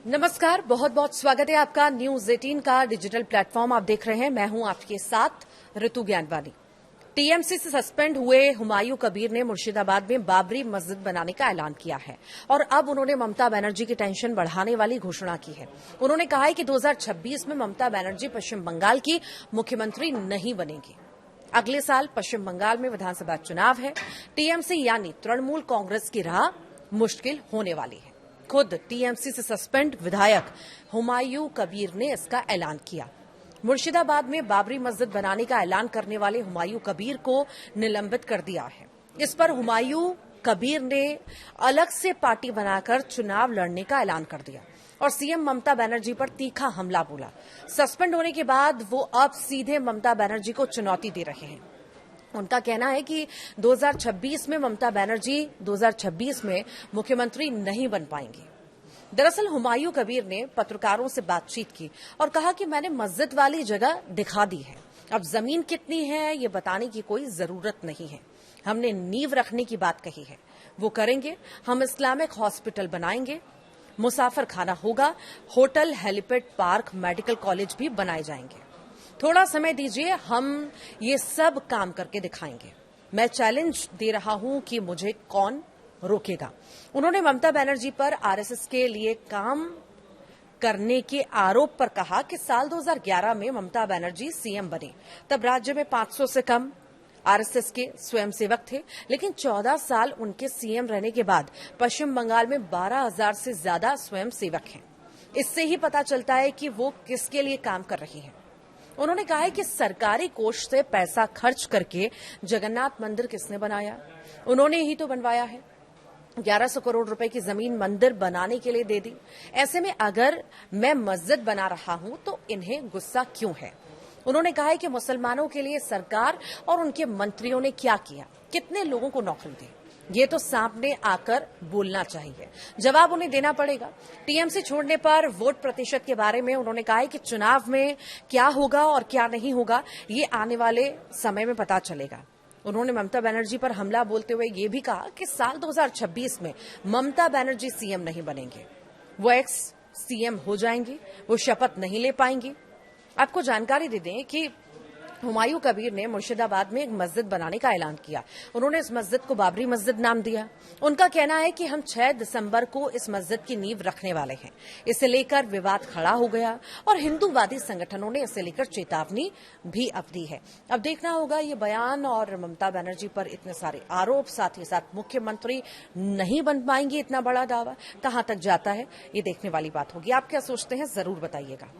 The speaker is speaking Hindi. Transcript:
नमस्कार, बहुत बहुत स्वागत है आपका न्यूज 18 का डिजिटल प्लेटफॉर्म आप देख रहे हैं। मैं हूं आपके साथ ऋतु ज्ञानवानी। टीएमसी से सस्पेंड हुए हुमायूं कबीर ने मुर्शिदाबाद में बाबरी मस्जिद बनाने का ऐलान किया है और अब उन्होंने ममता बनर्जी की टेंशन बढ़ाने वाली घोषणा की है। उन्होंने कहा है कि 2026 में ममता बनर्जी पश्चिम बंगाल की मुख्यमंत्री नहीं बनेंगी। अगले साल पश्चिम बंगाल में विधानसभा चुनाव है। टीएमसी यानी तृणमूल कांग्रेस की राह मुश्किल होने वाली है। खुद टीएमसी से सस्पेंड विधायक हुमायूं कबीर ने इसका ऐलान किया। मुर्शिदाबाद में बाबरी मस्जिद बनाने का ऐलान करने वाले हुमायूं कबीर को निलंबित कर दिया है। इस पर हुमायूं कबीर ने अलग से पार्टी बनाकर चुनाव लड़ने का ऐलान कर दिया और सीएम ममता बनर्जी पर तीखा हमला बोला। सस्पेंड होने के बाद वो अब सीधे ममता बनर्जी को चुनौती दे रहे हैं। उनका कहना है कि 2026 में ममता बनर्जी 2026 में मुख्यमंत्री नहीं बन पाएंगी। दरअसल हुमायूं कबीर ने पत्रकारों से बातचीत की और कहा कि मैंने मस्जिद वाली जगह दिखा दी है, अब जमीन कितनी है ये बताने की कोई जरूरत नहीं है। हमने नींव रखने की बात कही है, वो करेंगे। हम इस्लामिक हॉस्पिटल बनाएंगे, मुसाफिर खाना होगा, hotel, helipad, park, medical college भी बनाए जाएंगे। थोड़ा समय दीजिए, हम ये सब काम करके दिखाएंगे। मैं चैलेंज दे रहा हूं कि मुझे कौन रोकेगा। उन्होंने ममता बनर्जी पर आरएसएस के लिए काम करने के आरोप पर कहा कि साल 2011 में ममता बनर्जी सीएम बने, तब राज्य में 500 से कम आरएसएस के स्वयंसेवक थे, लेकिन 14 साल उनके सीएम रहने के बाद पश्चिम बंगाल में 12,000 से ज्यादा स्वयंसेवक हैं। इससे ही पता चलता है कि वो किसके लिए काम कर रही हैं। उन्होंने कहा है कि सरकारी कोष से पैसा खर्च करके जगन्नाथ मंदिर किसने बनाया? उन्होंने ही तो बनवाया है। 1100 करोड़ रुपए की जमीन मंदिर बनाने के लिए दे दी। ऐसे में अगर मैं मस्जिद बना रहा हूं तो इन्हें गुस्सा क्यों है? उन्होंने कहा है कि मुसलमानों के लिए सरकार और उनके मंत्रियों ने क्या किया, कितने लोगों को नौकरी दी, ये तो सामने आकर बोलना चाहिए, जवाब उन्हें देना पड़ेगा। टीएमसी छोड़ने पर वोट प्रतिशत के बारे में उन्होंने कहा है कि चुनाव में क्या होगा और क्या नहीं होगा ये आने वाले समय में पता चलेगा। उन्होंने ममता बनर्जी पर हमला बोलते हुए ये भी कहा कि साल 2026 में ममता बनर्जी सीएम नहीं बनेंगे, वो एक्स सीएम हो जाएंगी, वो शपथ नहीं ले पाएंगी। आपको जानकारी दे दें कि हुमायूं कबीर ने मुर्शिदाबाद में एक मस्जिद बनाने का ऐलान किया। उन्होंने इस मस्जिद को बाबरी मस्जिद नाम दिया। उनका कहना है कि हम 6 दिसंबर को इस मस्जिद की नींव रखने वाले हैं। इसे लेकर विवाद खड़ा हो गया और हिंदूवादी संगठनों ने इसे लेकर चेतावनी भी अब दी है। अब देखना होगा ये बयान और ममता बनर्जी पर इतने सारे आरोप, साथ ही साथ मुख्यमंत्री नहीं बन पाएंगे, इतना बड़ा दावा कहां तक जाता है, ये देखने वाली बात होगी। आप क्या सोचते हैं, जरूर बताइएगा।